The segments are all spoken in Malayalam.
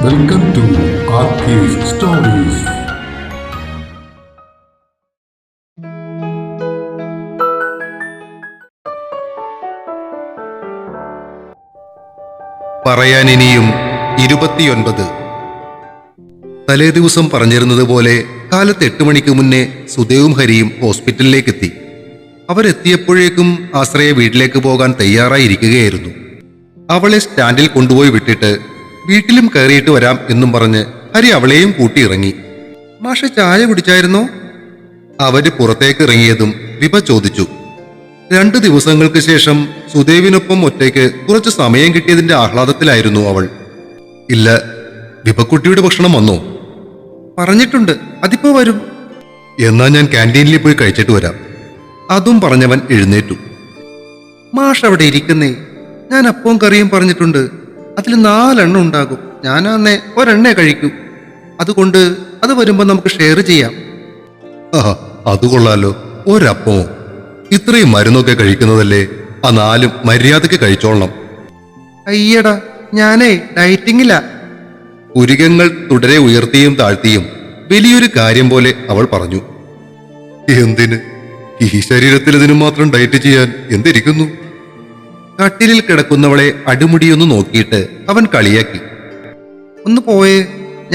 വെൽക്കം ടു ആർക്കേസ് സ്റ്റോറീസ്. പറയാനിനിയും 29. തലേദിവസം പറഞ്ഞിരുന്നത് പോലെ കാലത്ത് 8 മണിക്ക് മുന്നേ സുദേവും ഹരിയും ഹോസ്പിറ്റലിലേക്കെത്തി. അവരെത്തിയപ്പോഴേക്കും ആശ്രയ വീട്ടിലേക്ക് പോകാൻ തയ്യാറായിരിക്കുകയായിരുന്നു. അവളെ സ്റ്റാൻഡിൽ കൊണ്ടുപോയി വിട്ടിട്ട് വീട്ടിലും കയറിയിട്ട് വരാം എന്നും പറഞ്ഞ് ഹരി അവളെയും കൂട്ടിയിറങ്ങി. മാഷ ചായ കുടിച്ചായിരുന്നോ? അവര് പുറത്തേക്ക് ഇറങ്ങിയതും വിഭ ചോദിച്ചു. 2 ദിവസങ്ങൾക്ക് ശേഷം സുദേവിനൊപ്പം ഒറ്റയ്ക്ക് കുറച്ച് സമയം കിട്ടിയതിന്റെ ആഹ്ലാദത്തിലായിരുന്നു അവൾ. ഇല്ല, വിഭക്കുട്ടിയുടെ ഭക്ഷണം വന്നോ? പറഞ്ഞിട്ടുണ്ട്, അതിപ്പോ വരും. എന്നാ ഞാൻ ക്യാൻറ്റീനിൽ പോയി കഴിച്ചിട്ട് വരാം. അതും പറഞ്ഞവൻ എഴുന്നേറ്റു. മാഷ് അവിടെ ഇരിക്കുന്നേ, ഞാൻ അപ്പവും കറിയും പറഞ്ഞിട്ടുണ്ട്. അതിൽ 4 എണ്ണം ഉണ്ടാകും. ഞാനാന്നേ ഒരെണ്ണേ കഴിക്കൂ. അതുകൊണ്ട് അത് വരുമ്പോ നമുക്ക് ഷെയർ ചെയ്യാം. അത് കൊള്ളാലോ, ഒരപ്പമോ? ഇത്രയും മരുന്നൊക്കെ കഴിക്കുന്നതല്ലേ, ആ 4 മര്യാദക്ക് കഴിച്ചോളണം. അയ്യടാ, ഞാനേ ഡയറ്റിങ്ങില. പുരികങ്ങൾ തുടരെ ഉയർത്തിയും താഴ്ത്തിയും വലിയൊരു കാര്യം പോലെ അവൾ പറഞ്ഞു. എന്തിന്? ഈ ശരീരത്തിൽ ഇതിനു മാത്രം ഡയറ്റ് ചെയ്യാൻ എന്തിരിക്കുന്നു? കട്ടിലിൽ കിടക്കുന്നവളെ അടിമുടിയൊന്ന് നോക്കിയിട്ട് അവൻ കളിയാക്കി. ഒന്ന് പോയേ,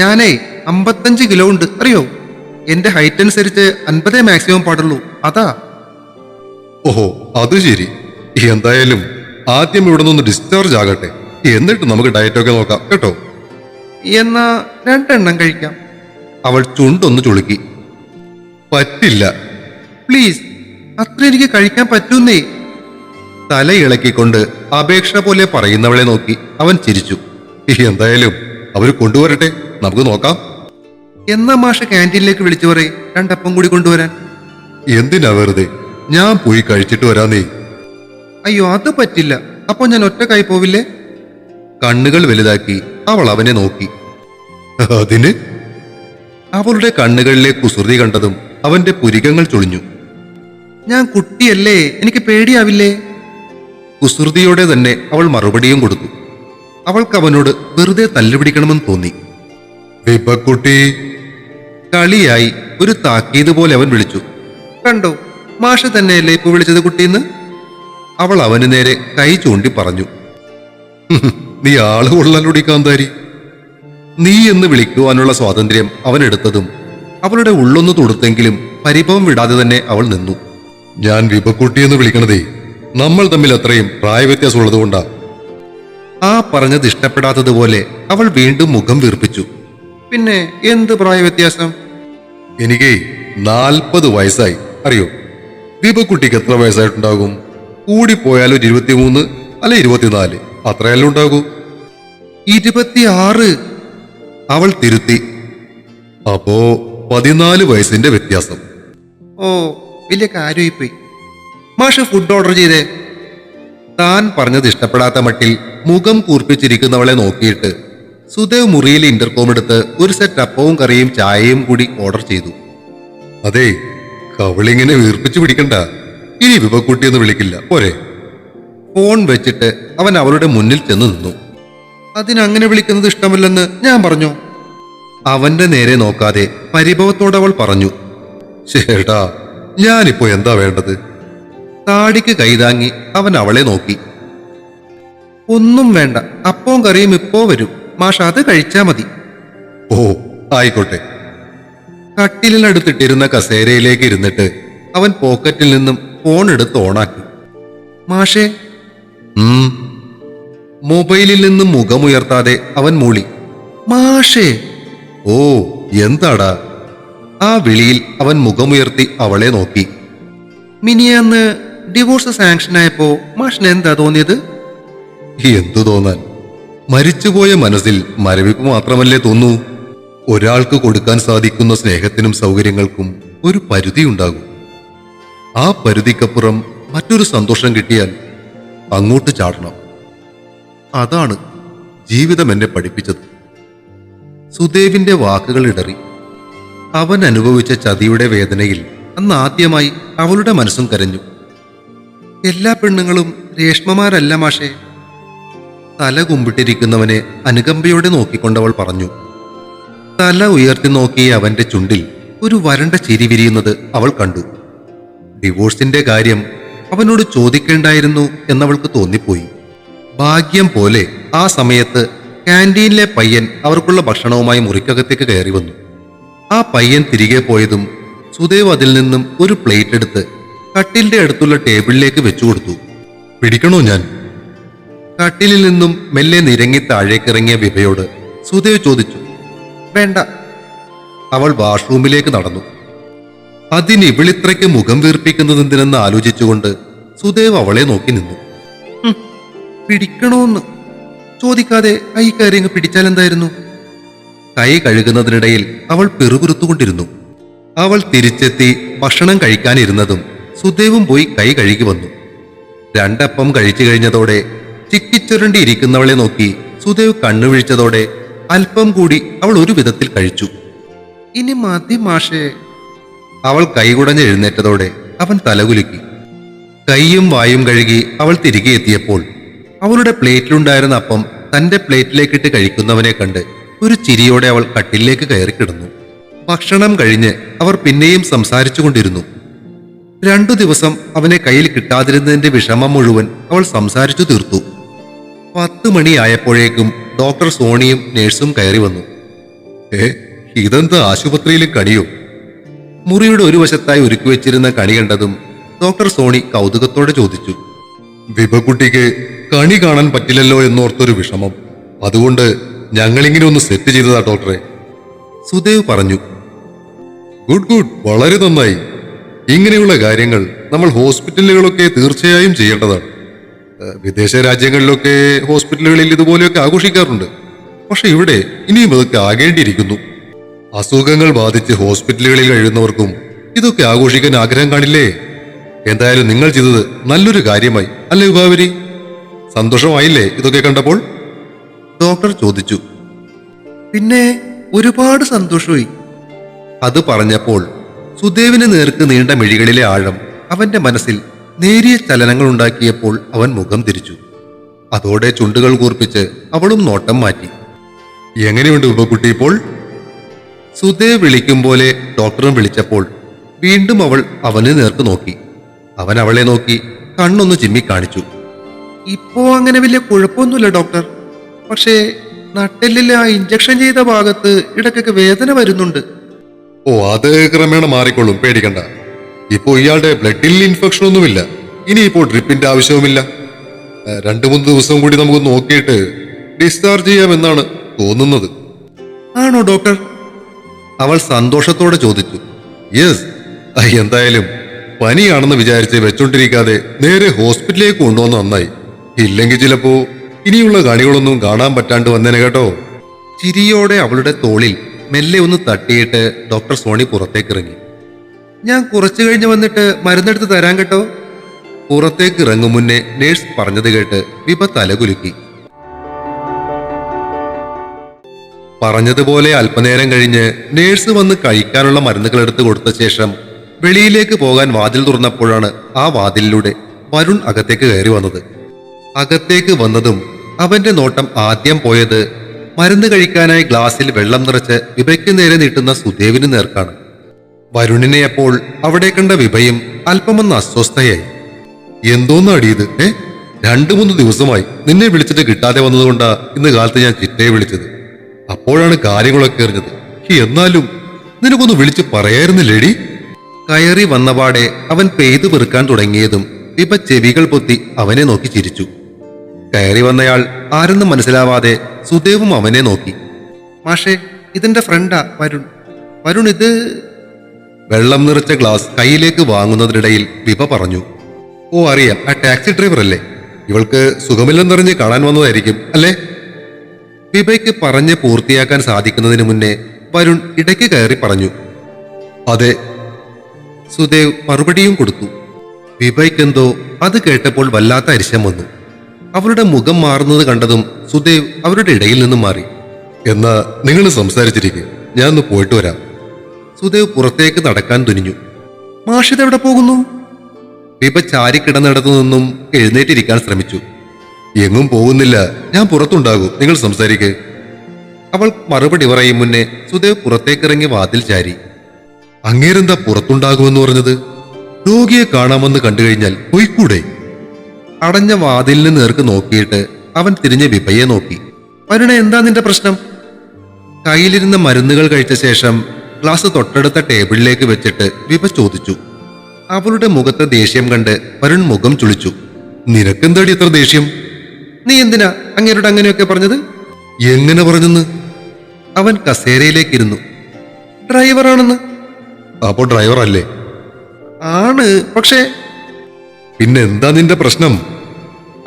ഞാനേ 55 കിലോ ഉണ്ട്, അറിയോ? എന്റെ ഹൈറ്റ് അനുസരിച്ച് 50 മാക്സിമം പാടുള്ളൂ, അതാ. ഓഹോ, അത് ശരി. എന്തായാലും ആദ്യം ഇവിടെ നിന്ന് ഡിസ്ചാർജ് ആകട്ടെ, എന്നിട്ട് നമുക്ക് ഡയറ്റൊക്കെ നോക്കാം കേട്ടോ. എന്നാ 2 എണ്ണം കഴിക്കാം. അവൾ ചുണ്ടൊന്ന് ചുളുക്കി. പറ്റില്ല, പ്ലീസ്, അത്ര എനിക്ക് കഴിക്കാൻ പറ്റൂന്നേ. തലയിളക്കിക്കൊണ്ട് അപേക്ഷ പോലെ പറയുന്നവളെ നോക്കി അവൻ ചിരിച്ചു. എന്തായാലും അവര് കൊണ്ടുവരട്ടെ, നമുക്ക് നോക്കാം. എന്നാ മാഷ് ക്യാൻറ്റീനിലേക്ക് വിളിച്ചു പറയേ, 2 അപ്പം കൂടി കൊണ്ടുവരാൻ. എന്തിനാ വെറുതെ, ഞാൻ പോയി കഴിച്ചിട്ട് വരാന്നേ. അയ്യോ, അത് പറ്റില്ല. അപ്പൊ ഞാൻ ഒറ്റക്കായി പോവില്ലേ? കണ്ണുകൾ വലുതാക്കി അവൾ അവനെ നോക്കി. അതിന്? അവളുടെ കണ്ണുകളിലെ കുസൃതി കണ്ടതും അവന്റെ പുരികങ്ങൾ ചൊളിഞ്ഞു. ഞാൻ കുട്ടിയല്ലേ, എനിക്ക് പേടിയാവില്ലേ? കുസൃതിയോടെ തന്നെ അവൾ മറുപടിയും കൊടുത്തു. അവൾക്ക് അവനോട് വെറുതെ തല്ലുപിടിക്കണമെന്ന് തോന്നി. വിഭക്കുട്ടി, കളിയായി ഒരു താക്കീത് പോലെ അവൻ വിളിച്ചു. കണ്ടോ, മാഷ് തന്നെയല്ലേ ഇപ്പൊ വിളിച്ചത് കുട്ടീന്ന്? അവൾ അവന് നേരെ കൈ ചൂണ്ടി പറഞ്ഞു. നീ ആള് കൊള്ളാലൊടി കാന്താരി. നീ എന്ന് വിളിക്കുവാനുള്ള സ്വാതന്ത്ര്യം അവനെടുത്തതും അവളുടെ ഉള്ളൊന്ന് തൊടുത്തെങ്കിലും പരിഭവം വിടാതെ തന്നെ അവൾ നിന്നു. ഞാൻ വിഭക്കുട്ടിയെന്ന് വിളിക്കണതേ നമ്മൾ തമ്മിൽ അത്രയും പ്രായവ്യത്യാസം ഉള്ളതുകൊണ്ടാ. ആ പറഞ്ഞത് ഇഷ്ടപ്പെടാത്തതുപോലെ അവൾ വീണ്ടും മുഖം വീർപ്പിച്ചു. പിന്നെ എന്ത് പ്രായവ്യത്യാസം? എനിക്ക് 40 വയസ്സായി, അറിയോ? വിഭക്കുട്ടിക്ക് എത്ര വയസ്സായിട്ടുണ്ടാകും? കൂടിപ്പോയാലും 23 അല്ലെ 24, അത്രയല്ലേ ഉണ്ടാകൂ. 26, അവൾ തിരുത്തി. അപ്പോ 14 വയസ്സിന്റെ വ്യത്യാസം. ഓ, വലിയ കാര്യമായിപ്പോയി. മാഷ് ഫുഡ് ഓർഡർ ചെയ്തേ. താൻ പറഞ്ഞത് ഇഷ്ടപ്പെടാത്ത മട്ടിൽ മുഖം കൂർപ്പിച്ചിരിക്കുന്നവളെ നോക്കിയിട്ട് സുദേവ് മുറിയിൽ ഇന്റർകോം എടുത്ത് ഒരു സെറ്റ് അപ്പവും കറിയും ചായയും കൂടി ഓർഡർ ചെയ്തു. അതെ, കവളിങ്ങനെ വീർപ്പിച്ചു പിടിക്കണ്ട. ഇനി വിഭക്കുട്ടിയെന്ന് വിളിക്കില്ല, പോരെ? ഫോൺ വെച്ചിട്ട് അവൻ അവളുടെ മുന്നിൽ ചെന്ന് നിന്നു. അതിനങ്ങനെ വിളിക്കുന്നത് ഇഷ്ടമല്ലെന്ന് ഞാൻ പറഞ്ഞു. അവന്റെ നേരെ നോക്കാതെ പരിഭവത്തോടെ അവൾ പറഞ്ഞു. ചേട്ടാ, ഞാനിപ്പോ എന്താ വേണ്ടത്? താടിക്ക് കൈതാങ്ങി അവൻ അവളെ നോക്കി. ഒന്നും വേണ്ട, അപ്പവും കറിയും ഇപ്പോ വരും. മാഷ അത് കഴിച്ചാ മതി. ഓ, ആയിക്കോട്ടെ. കട്ടിലിനടുത്തിട്ടിരുന്ന കസേരയിലേക്ക് ഇരുന്നിട്ട് അവൻ പോക്കറ്റിൽ നിന്നും ഫോൺ എടുത്ത് ഓണാക്കി. മാഷേ. മൊബൈലിൽ നിന്നും മുഖമുയർത്താതെ അവൻ മൂളി. മാഷേ. ഓ, എന്താടാ? ആ വിളിയിൽ അവൻ മുഖമുയർത്തി അവളെ നോക്കി. മിനിയാന്ന് ഡിവോഴ്സ് സാങ്ഷൻ ആയപ്പോ മാഷിന് എന്താ തോന്നിയത്? എന്തു തോന്നാൻ? മരിച്ചുപോയ മനസ്സിൽ മരവിപ്പ് മാത്രമല്ലേ തോന്നൂ. ഒരാൾക്ക് കൊടുക്കാൻ സാധിക്കുന്ന സ്നേഹത്തിനും സൗകര്യങ്ങൾക്കും ഒരു പരിധിയുണ്ടാകും. ആ പരിധിക്കപ്പുറം മറ്റൊരു സന്തോഷം കിട്ടിയാൽ അങ്ങോട്ട് ചാടണം. അതാണ് ജീവിതം എന്നെ പഠിപ്പിച്ചത്. സുദേവിന്റെ വാക്കുകൾ ഇടറി. അവൻ അനുഭവിച്ച ചതിയുടെ വേദനയിൽ അന്ന് ആദ്യമായി അവളുടെ മനസ്സും കരഞ്ഞു. എല്ലാ പെണ്ണുങ്ങളും രേഷ്മമാരല്ല മാഷേ. തല കുമ്പിട്ടിരിക്കുന്നവനെ അനുകമ്പയോടെ നോക്കിക്കൊണ്ടവൾ പറഞ്ഞു. തല ഉയർത്തി നോക്കിയ അവന്റെ ചുണ്ടിൽ ഒരു വരണ്ട ചിരി വിരിയുന്നത് അവൾ കണ്ടു. ഡിവോഴ്സിന്റെ കാര്യം അവനോട് ചോദിക്കേണ്ടായിരുന്നു എന്നവൾക്ക് തോന്നിപ്പോയി. ഭാഗ്യം പോലെ ആ സമയത്ത് കാന്റീനിലെ പയ്യൻ അവർക്കുള്ള ഭക്ഷണവുമായി മുറിക്കകത്തേക്ക് കയറി വന്നു. ആ പയ്യൻ തിരികെ പോയതും സുദേവ് അതിൽ നിന്നും ഒരു പ്ലേറ്റ് എടുത്ത് കട്ടിലിന്റെ അടുത്തുള്ള ടേബിളിലേക്ക് വെച്ചു കൊടുത്തു. പിടിക്കണോ ഞാൻ? കട്ടിലിൽ നിന്നും മെല്ലെ നിരങ്ങി താഴേക്കിറങ്ങിയ വിഭയോട് സുദേവ് ചോദിച്ചു. വേണ്ട. അവൾ വാഷ്റൂമിലേക്ക് നടന്നു. അതിന് ഇവളിത്രയ്ക്ക് മുഖം വീർപ്പിക്കുന്നത് എന്തിനെന്ന് ആലോചിച്ചുകൊണ്ട് സുദേവ് അവളെ നോക്കി നിന്നു. പിടിക്കണോന്ന് ചോദിക്കാതെ കൈ കയറിയങ്ങ് പിടിച്ചാൽ എന്തായിരുന്നു? കൈ കഴുകുന്നതിനിടയിൽ അവൾ പിറുപിറുത്തുകൊണ്ടിരുന്നു. അവൾ തിരിച്ചെത്തി ഭക്ഷണം കഴിക്കാനിരുന്നതും സുദേവും പോയി കൈ കഴുകി വന്നു. രണ്ടപ്പം കഴിച്ചു കഴിഞ്ഞതോടെ ചിക്കിച്ചുരണ്ടി ഇരിക്കുന്നവളെ നോക്കി സുദേവ് കണ്ണുവിഴിച്ചതോടെ അല്പം കൂടി അവൾ ഒരു വിധത്തിൽ കഴിച്ചു. ഇനി മതി മാഷേ. അവൾ കൈകുടഞ്ഞ് എഴുന്നേറ്റതോടെ അവൻ തലകുലുക്കി. കൈയും വായും കഴുകി അവൾ തിരികെ എത്തിയപ്പോൾ അവളുടെ പ്ലേറ്റിലുണ്ടായിരുന്ന അപ്പം തന്റെ പ്ലേറ്റിലേക്കിട്ട് കഴിക്കുന്നവനെ കണ്ട് ഒരു ചിരിയോടെ അവൾ കട്ടിലേക്ക് കയറി കിടന്നു. ഭക്ഷണം കഴിഞ്ഞ് അവർ പിന്നെയും സംസാരിച്ചു കൊണ്ടിരുന്നു. 2 ദിവസം അവനെ കയ്യിൽ കിട്ടാതിരുന്നതിന്റെ വിഷമം മുഴുവൻ അവൾ സംസാരിച്ചു തീർത്തു. 10 മണിയായപ്പോഴേക്കും ഡോക്ടർ സോണിയും നേഴ്സും കയറി വന്നു. ഇതെന്താ ആശുപത്രിയിലും കണിയോ? മുറിയുടെ ഒരു വശത്തായി ഒരുക്കി വെച്ചിരുന്ന കണി കണ്ടതും ഡോക്ടർ സോണി കൗതുകത്തോടെ ചോദിച്ചു. വിഭക്കുട്ടിക്ക് കണി കാണാൻ പറ്റില്ലല്ലോ എന്നോർത്തൊരു വിഷമം, അതുകൊണ്ട് ഞങ്ങളിങ്ങനെ ഒന്ന് സെറ്റ് ചെയ്തതാ ഡോക്ടറെ. സുദേവ് പറഞ്ഞു. ഗുഡ്, വളരെ നന്നായി. ഇങ്ങനെയുള്ള കാര്യങ്ങൾ നമ്മൾ ഹോസ്പിറ്റലുകളൊക്കെ തീർച്ചയായും ചെയ്യേണ്ടതാണ്. വിദേശ രാജ്യങ്ങളിലൊക്കെ ഹോസ്പിറ്റലുകളിൽ ഇതുപോലെയൊക്കെ ആഘോഷിക്കാറുണ്ട്. പക്ഷെ ഇവിടെ ഇനിയും അതൊക്കെ ആകേണ്ടിയിരിക്കുന്നു. അസുഖങ്ങൾ ബാധിച്ച് ഹോസ്പിറ്റലുകളിൽ കഴിയുന്നവർക്കും ഇതൊക്കെ ആഘോഷിക്കാൻ ആഗ്രഹം കാണില്ലേ? എന്തായാലും നിങ്ങൾ ചെയ്തത് നല്ലൊരു കാര്യമായി അല്ലേ വിഭാവരി? സന്തോഷമായില്ലേ ഇതൊക്കെ കണ്ടപ്പോൾ? ഡോക്ടർ ചോദിച്ചു. പിന്നെ ഒരുപാട് സന്തോഷമായി. അത് പറഞ്ഞപ്പോൾ സുദേവിന് നേർക്ക് നീണ്ട മിഴികളിലെ ആഴം അവന്റെ മനസ്സിൽ നേരിയ ചലനങ്ങൾ ഉണ്ടാക്കിയപ്പോൾ അവൻ മുഖം തിരിച്ചു. അതോടെ ചുണ്ടുകൾ കൂർപ്പിച്ച് അവളും നോട്ടം മാറ്റി. എങ്ങനെയുണ്ട് വിഭക്കുട്ടി ഇപ്പോൾ? സുദേവ് വിളിക്കും പോലെ ഡോക്ടറും വിളിച്ചപ്പോൾ വീണ്ടും അവൾ അവന് നേർക്ക് നോക്കി. അവൻ അവളെ നോക്കി കണ്ണൊന്ന് ചിമ്മി കാണിച്ചു. ഇപ്പോ അങ്ങനെ വലിയ കുഴപ്പമൊന്നുമില്ല ഡോക്ടർ. പക്ഷേ നട്ടെല്ലിൽ ആ ഇഞ്ചക്ഷൻ ചെയ്ത ഭാഗത്ത് ഇടയ്ക്കൊക്കെ വേദന വരുന്നുണ്ട്. ഓ, അത് ക്രമേണ മാറിക്കൊള്ളും, പേടിക്കണ്ട. ഇപ്പോ ഇയാളുടെ ബ്ലഡിൽ ഇൻഫെക്ഷൻ ഒന്നുമില്ല. ഇനിയിപ്പോൾ ഡ്രിപ്പിന്റെ ആവശ്യവുമില്ല. 2-3 ദിവസം കൂടി നമുക്ക് നോക്കിയിട്ട് ഡിസ്ചാർജ് ചെയ്യാമെന്നാണ് തോന്നുന്നത്. ആണോ ഡോക്ടർ? അവൾ സന്തോഷത്തോടെ ചോദിച്ചു. യെസ്. എന്തായാലും പനിയാണെന്ന് വിചാരിച്ച് വെച്ചോണ്ടിരിക്കാതെ നേരെ ഹോസ്പിറ്റലിലേക്ക് കൊണ്ടുവന്ന് നന്നായി. ഇല്ലെങ്കിൽ ചിലപ്പോ ഇനിയുള്ള കാണികളൊന്നും കാണാൻ പറ്റാണ്ട് വന്നേനെ കേട്ടോ. ചിരിയോടെ അവളുടെ തോളിൽ മെല്ലെ ഒന്ന് തട്ടിയിട്ട് ഡോക്ടർ സോണി പുറത്തേക്കിറങ്ങി. ഞാൻ കുറച്ചു കഴിഞ്ഞ് വന്നിട്ട് മരുന്നെടുത്ത് തരാൻ കേട്ടോ. പുറത്തേക്ക് ഇറങ്ങും മുന്നേ നേഴ്സ് പറഞ്ഞത് കേട്ട് വിഭ തലകുലുക്കി. പറഞ്ഞതുപോലെ അല്പനേരം കഴിഞ്ഞ് നേഴ്സ് വന്ന് കഴിക്കാനുള്ള മരുന്നുകൾ എടുത്തു കൊടുത്ത ശേഷം വെളിയിലേക്ക് പോകാൻ വാതിൽ തുറന്നപ്പോഴാണ് ആ വാതിലിലൂടെ വരുൺ അകത്തേക്ക് കയറി വന്നത്. അകത്തേക്ക് വന്നതും അവന്റെ നോട്ടം ആദ്യം പോയത് മരുന്ന് കഴിക്കാനായി ഗ്ലാസ്സിൽ വെള്ളം നിറച്ച് വിഭയ്ക്ക് നേരെ നീട്ടുന്ന സുദേവിന് നേർക്കാണ്. വരുണിനെ അപ്പോൾ അവിടെ കണ്ട വിഭയും അല്പമൊന്ന് അസ്വസ്ഥയായി. എന്തോന്നാടിയത്? 2-3 ദിവസമായി നിന്നെ വിളിച്ചിട്ട് കിട്ടാതെ വന്നതുകൊണ്ടാ ഇന്ന് കാലത്ത് ഞാൻ ചിറ്റയെ വിളിച്ചത്. അപ്പോഴാണ് കാര്യങ്ങളൊക്കെ അറിഞ്ഞത്. എന്നാലും നിനക്കൊന്ന് വിളിച്ച് പറയായിരുന്നില്ലേടി? കയറി വന്നപാടെ അവൻ പെയ്തു പെറുക്കാൻ തുടങ്ങിയതും വിഭ ചെവികൾ പൊത്തി അവനെ നോക്കി ചിരിച്ചു. കയറി വന്നയാൾ ആരെന്നും മനസ്സിലാവാതെ സുദേവും അവനെ നോക്കി. മാഷേ, ഇതെന്റെ ഫ്രണ്ടാ വരുൺ. ഇത് വെള്ളം നിറച്ച ഗ്ലാസ് കയ്യിലേക്ക് വാങ്ങുന്നതിനിടയിൽ വിഭ പറഞ്ഞു. ഓ, അറിയാം, ആ ടാക്സി ഡ്രൈവർ അല്ലേ? ഇവൾക്ക് സുഖമില്ലെന്നറിഞ്ഞ് കാണാൻ വന്നതായിരിക്കും അല്ലേ? വിഭയ്ക്ക് പറഞ്ഞ് പൂർത്തിയാക്കാൻ സാധിക്കുന്നതിന് മുന്നേ വരുൺ ഇടയ്ക്ക് കയറി പറഞ്ഞു. അതെ. സുദേവ് മറുപടിയും കൊടുത്തു. വിഭയ്ക്കെന്തോ അത് കേട്ടപ്പോൾ വല്ലാത്ത അരിശം വന്നു. അവളുടെ മുഖം മാറുന്നത് കണ്ടതും സുദേവ് അവരുടെ ഇടയിൽ നിന്നും മാറി. എന്നാ നിങ്ങൾ സംസാരിച്ചിരിക്കും, ഞാൻ ഒന്ന് പോയിട്ട് വരാം. സുദേവ് പുറത്തേക്ക് നടക്കാൻ തുനിഞ്ഞു. മാഷിത് എവിടെ പോകുന്നു? വിഭ ചാരിക്കിടന്നിടത്തു നിന്നും എഴുന്നേറ്റിരിക്കാൻ ശ്രമിച്ചു. എങ്ങും പോകുന്നില്ല, ഞാൻ പുറത്തുണ്ടാകും, നിങ്ങൾ സംസാരിക്ക്. അവൾ മറുപടി പറയും മുന്നേ സുദേവ് പുറത്തേക്കിറങ്ങി വാതിൽ ചാരി. അങ്ങേരെന്താ പുറത്തുണ്ടാകുമെന്ന് പറഞ്ഞത്? രോഗിയെ കാണാമെന്ന് കണ്ടു കഴിഞ്ഞാൽ പോയിക്കൂടെ? അടഞ്ഞ വാതിലിന് നേർക്ക് നോക്കിയിട്ട് അവൻ തിരിഞ്ഞ് വിഭയെ നോക്കി. വരുണ, എന്താ നിന്റെ പ്രശ്നം? കയ്യിലിരുന്ന മരുന്നുകൾ കഴിച്ച ശേഷം ഗ്ലാസ് തൊട്ടടുത്ത ടേബിളിലേക്ക് വെച്ചിട്ട് വിഭ ചോദിച്ചു. അവളുടെ മുഖത്ത് ദേഷ്യം കണ്ട് വരുൺ മുഖം ചുളിച്ചു. നിനക്കെന്താടി ഇത്ര ദേഷ്യം? നീ എന്തിനാ അങ്ങേരോട് അങ്ങനെയൊക്കെ പറഞ്ഞത്? എങ്ങനെ പറഞ്ഞെന്ന്? അവൻ കസേരയിലേക്കിരുന്നു. ഡ്രൈവറാണെന്ന്. അപ്പോ ഡ്രൈവർ അല്ലേ? ആണ്, പക്ഷേ. പിന്നെ എന്താ നിന്റെ പ്രശ്നം?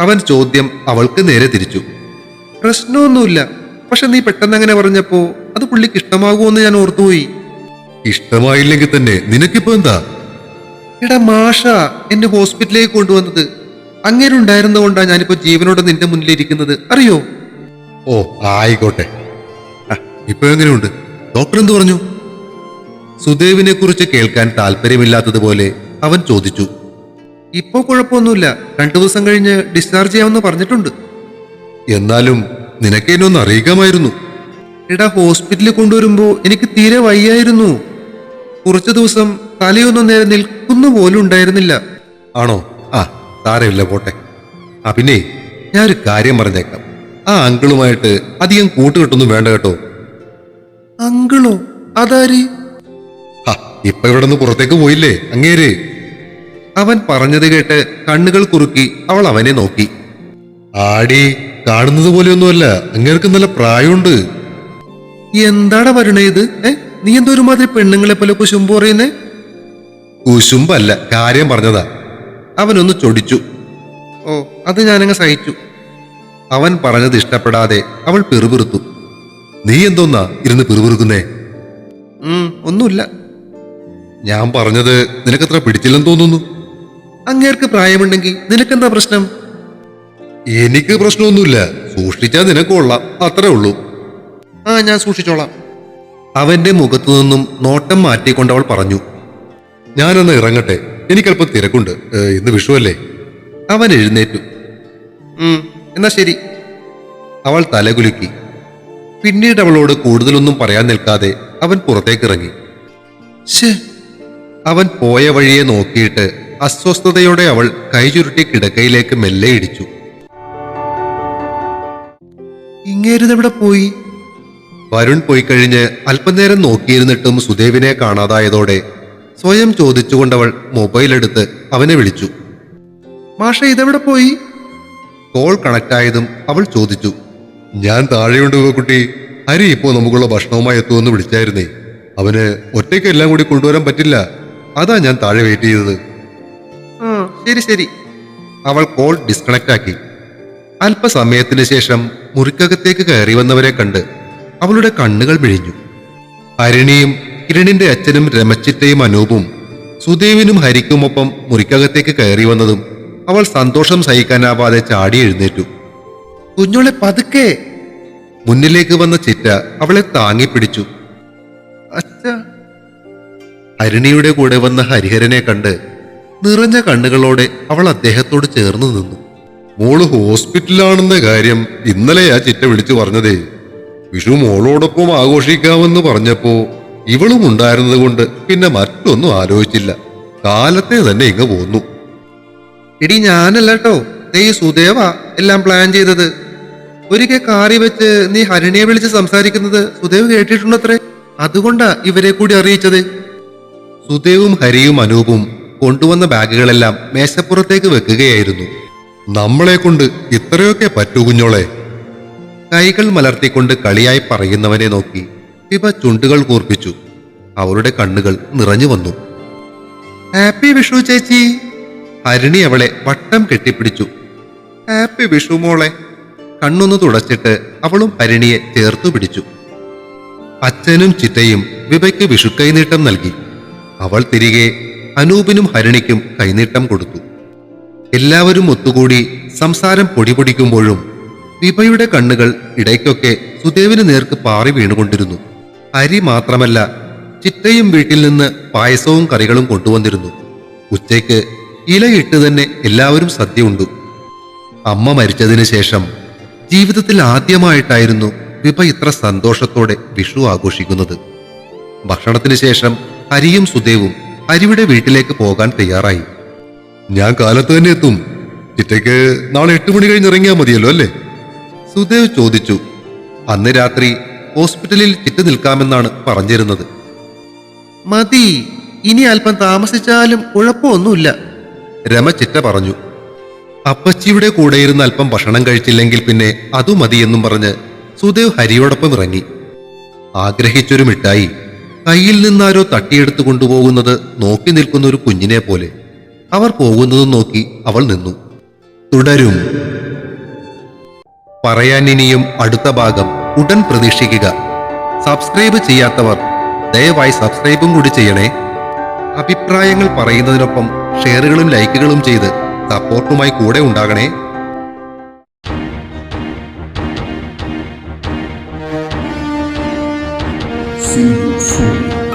അവൻ ചോദ്യം അവൾക്ക് നേരെ തിരിച്ചു. പ്രശ്നമൊന്നുമില്ല, പക്ഷെ നീ പെട്ടെന്ന് അങ്ങനെ പറഞ്ഞപ്പോ അത് പുള്ളിക്ക് ഇഷ്ടമാകുമെന്ന് ഞാൻ ഓർത്തുപോയി. ഇഷ്ടമായില്ലെങ്കിൽ തന്നെ നിനക്കിപ്പോ എന്താ? എടാ മാഷ എന്നെ ഹോസ്പിറ്റലിലേക്ക് കൊണ്ടുവന്നത്. അങ്ങേരുണ്ടായിരുന്നതുകൊണ്ടാ ഞാനിപ്പോ ജീവനോടെ നിന്റെ മുന്നിലിരിക്കുന്നത്, അറിയോ? ഓ ആയിക്കോട്ടെ. ഇപ്പൊ എങ്ങനെയുണ്ട്? ഡോക്ടർ എന്ത് പറഞ്ഞു? സുദേവിനെ കുറിച്ച് കേൾക്കാൻ താല്പര്യമില്ലാത്തതുപോലെ അവൻ ചോദിച്ചു. ഇപ്പോ കുഴപ്പമൊന്നുമില്ല, 2 ദിവസം കഴിഞ്ഞ് ഡിസ്ചാർജ് ചെയ്യാമെന്ന് പറഞ്ഞിട്ടുണ്ട്. എന്നാലും നിനക്ക് എന്നെ ഒന്ന് അറിയിക്കാമായിരുന്നു. എടാ, ഹോസ്പിറ്റലിൽ കൊണ്ടുവരുമ്പോ എനിക്ക് തീരെ വയ്യായിരുന്നു. കുറച്ചു ദിവസം തലയൊന്നും നേരെ നിൽക്കുന്ന പോലും ഉണ്ടായിരുന്നില്ല. ആണോ? ആ സാരമില്ല, പോട്ടെ. പിന്നെ ഞാനൊരു കാര്യം പറഞ്ഞേക്കാം. ആ അങ്കിളുമായിട്ട് അധികം കൂട്ടുകെട്ടൊന്നും വേണ്ട കേട്ടോ. അങ്കിളോ? അതാരി? ഇപ്പൊ ഇവിടെ നിന്ന് പുറത്തേക്ക് പോയില്ലേ അങ്ങേര്? അവൻ പറഞ്ഞത് കേട്ട് കണ്ണുകൾ കുറുക്കി അവൾ അവനെ നോക്കി. ആടി, കാണുന്നത് പോലെയൊന്നുമല്ല, അങ്ങേർക്ക് നല്ല പ്രായമുണ്ട്. എന്താടാ വരണേ ഇത്? നീ എന്തോ ഒരുമാതിരി പെണ്ണുങ്ങളെ പോലെ കുശുമ്പ് പറയുന്നേ? കുശുമ്പല്ല, കാര്യം പറഞ്ഞതാ. അവനൊന്ന് ചൊടിച്ചു. ഓ, അത് ഞാനങ്ങ് സഹിച്ചു. അവൻ പറഞ്ഞത് ഇഷ്ടപ്പെടാതെ അവൾ പിറുപിറുത്തു. നീ എന്തോന്നാ ഇരുന്ന് പിറുപിറുക്കുന്നേ? ഒന്നുമില്ല. ഞാൻ പറഞ്ഞത് നിനക്കത്ര പിടിച്ചില്ലെന്ന് തോന്നുന്നു. അങ്ങേർക്ക് പ്രായമുണ്ടെങ്കിൽ നിനക്കെന്താ പ്രശ്നം? എനിക്ക് പ്രശ്നമൊന്നുമില്ല, സൂക്ഷിച്ചാൽ നിനക്ക് കൊള്ളാം, അത്രേ ഉള്ളൂ. ഞാൻ സൂക്ഷിച്ചോളാം. അവന്റെ മുഖത്തു നിന്നും നോട്ടം മാറ്റിക്കൊണ്ട് അവൾ പറഞ്ഞു. ഞാനൊന്ന് ഇറങ്ങട്ടെ, എനിക്കല്പം തിരക്കുണ്ട്, ഇന്ന് വിഷുവല്ലേ. അവൻ എഴുന്നേറ്റു. എന്നാ ശരി. അവൾ തലകുലുക്കി. പിന്നീട് അവളോട് കൂടുതലൊന്നും പറയാൻ നിൽക്കാതെ അവൻ പുറത്തേക്കിറങ്ങി. അവൻ പോയ വഴിയെ നോക്കിയിട്ട് അസ്വസ്ഥതയോടെ അവൾ കൈചുരുട്ടി കിടക്കയിലേക്ക് മെല്ലെ ഇടിച്ചു. ഇങ്ങേരുന്നെവിടെ പോയി? വരുൺ പോയി കഴിഞ്ഞ് അല്പനേരം നോക്കിയിരുന്നിട്ടും സുദേവിനെ കാണാതായതോടെ സ്വയം ചോദിച്ചുകൊണ്ടവൾ മൊബൈലെടുത്ത് അവനെ വിളിച്ചു. മാഷ, ഇതെവിടെ പോയി? കോൾ കണക്റ്റായതും അവൾ ചോദിച്ചു. ഞാൻ താഴെയുണ്ട് കുട്ടി. ഹരി ഇപ്പോ നമുക്കുള്ള ഭക്ഷണവുമായി എത്തുമെന്ന് വിളിച്ചായിരുന്നേ. അവന് ഒറ്റയ്ക്ക് എല്ലാം കൂടി കൊണ്ടുവരാൻ പറ്റില്ല, അതാ ഞാൻ താഴെ വെയിറ്റ് ചെയ്തത്. ശരി ശരി. അവൾ കോൾ ഡിസ്കണക്ട് ആക്കി. അല്പസമയത്തിന് ശേഷം മുറിക്കകത്തേക്ക് കയറി വന്നവരെ കണ്ട് അവളുടെ കണ്ണുകൾ മിഴിഞ്ഞു. ഹരിണിയും കിരണിന്റെ അച്ഛനും രമച്ചിറ്റയും അനൂപും സുദേവിനും ഹരിക്കുമൊപ്പം മുറിക്കകത്തേക്ക് കയറി വന്നതും അവൾ സന്തോഷം സഹിക്കാനാവാതെ ചാടി എഴുന്നേറ്റു. കുഞ്ഞോളെ പതുക്കെ. മുന്നിലേക്ക് വന്ന ചിറ്റ അവളെ താങ്ങിപ്പിടിച്ചു. അച്ഛ. ഹരിണിയുടെ കൂടെ വന്ന ഹരിഹരനെ കണ്ട് നിറഞ്ഞ കണ്ണുകളോടെ അവൾ അദ്ദേഹത്തോട് ചേർന്ന് നിന്നു. മോള് ഹോസ്പിറ്റലിലാണെന്ന കാര്യം ഇന്നലെയാ ചിറ്റ വിളിച്ചു പറഞ്ഞതേ. വിഷു മോളോടൊപ്പം ആഘോഷിക്കാമെന്ന് പറഞ്ഞപ്പോ ഇവളും ഉണ്ടായിരുന്നത് കൊണ്ട് പിന്നെ മറ്റൊന്നും ആലോചിച്ചില്ല. കാലത്തെ തന്നെ ഇങ്ങ് പോന്നു. ഇടി ഞാനല്ലോ, നീ സുദേവ എല്ലാം പ്ലാൻ ചെയ്തത്. ഒരിക്കൽ കാറി വെച്ച് നീ ഹരിണിയെ വിളിച്ച് സംസാരിക്കുന്നത് സുദേവ് കേട്ടിട്ടുണ്ടത്രേ. അതുകൊണ്ടാ ഇവരെ കൂടി അറിയിച്ചത്. സുദേവും ഹരിയും അനൂപും കൊണ്ടുവന്ന ബാഗുകളെല്ലാം മേശപ്പുറത്തേക്ക് വെക്കുകയായിരുന്നു. നമ്മളെ കൊണ്ട് ഇത്രയൊക്കെ പറ്റൂ കുഞ്ഞോളെ. കൈകൾ മലർത്തിക്കൊണ്ട് കളിയായി പറയുന്നവനെ നോക്കി ഇവ ചുണ്ടുകൾ കൂർപ്പിച്ചു. അവളുടെ കണ്ണുകൾ നിറഞ്ഞു വന്നു. ഹാപ്പി വിഷു ചേച്ചി. ഹരിണി അവളെ വട്ടം കെട്ടിപ്പിടിച്ചു. ഹാപ്പി വിഷു മോളെ. കണ്ണൊന്ന് തുടച്ചിട്ട് അവളും ഹരിണിയെ ചേർത്തു പിടിച്ചു. അച്ഛനും ചിറ്റയും വിഭയ്ക്ക് വിഷു കൈനീട്ടം നൽകി. അവൾ തിരികെ അനൂപിനും ഹരിണിക്കും കൈനീട്ടം കൊടുത്തു. എല്ലാവരും ഒത്തുകൂടി സംസാരം പൊടിപൊടിക്കുമ്പോഴും വിഭയുടെ കണ്ണുകൾ ഇടയ്ക്കൊക്കെ സുദേവിന് നേർക്ക് പാറി വീണുകൊണ്ടിരുന്നു. ഹരി മാത്രമല്ല, ചിറ്റയും വീട്ടിൽ നിന്ന് പായസവും കറികളും കൊണ്ടുവന്നിരുന്നു. ഉച്ചയ്ക്ക് ഇലയിട്ട് തന്നെ എല്ലാവരും സദ്യ ഉണ്ടു. അമ്മ മരിച്ചതിന് ശേഷം ജീവിതത്തിൽ ആദ്യമായിട്ടായിരുന്നു വിഭ ഇത്ര സന്തോഷത്തോടെ വിഷു ആഘോഷിക്കുന്നത്. ഭക്ഷണത്തിന് ശേഷം ഹരിയും സുദേവും ഹരിയുടെ വീട്ടിലേക്ക് പോകാൻ തയ്യാറായി. ഞാൻ കാലത്ത് തന്നെ എത്തും. ചിറ്റയ്ക്ക് നാളെ 8 മണി കഴിഞ്ഞ് ഇറങ്ങിയാൽ മതിയല്ലോ അല്ലേ? സുദേവ് ചോദിച്ചു. അന്ന് രാത്രി ഹോസ്പിറ്റലിൽ ചിറ്റ നിൽക്കാമെന്നാണ് പറഞ്ഞിരുന്നത്. മതി, ഇനി അല്പം താമസിച്ചാലും കുഴപ്പമൊന്നുമില്ല, രമ ചിറ്റ പറഞ്ഞു. അപ്പച്ചിയുടെ കൂടെയിരുന്ന് അല്പം ഭക്ഷണം കഴിച്ചില്ലെങ്കിൽ പിന്നെ അതു മതിയെന്നും പറഞ്ഞ് സുദേവ് ഹരിയോടൊപ്പം ഇറങ്ങി. ആഗ്രഹിച്ചൊരു മിഠായി കയ്യിൽ നിന്നാരോ തട്ടിയെടുത്തു കൊണ്ടുപോകുന്നത് നോക്കി നിൽക്കുന്ന ഒരു കുഞ്ഞിനെ പോലെ അവർ പോകുന്നതും നോക്കി അവൾ നിന്നു. തുടരും. പറയാൻ ഇനിയും അടുത്ത ഭാഗം ഉടൻ പ്രതീക്ഷിക്കുക. സബ്സ്ക്രൈബ് ചെയ്യാത്തവർ ദയവായി സബ്സ്ക്രൈബും കൂടി ചെയ്യണേ. അഭിപ്രായങ്ങൾ പറയുന്നതിനൊപ്പം ഷെയറുകളും ലൈക്കുകളും ചെയ്ത് സപ്പോർട്ടുമായി കൂടെ ഉണ്ടാകണേ. See you soon.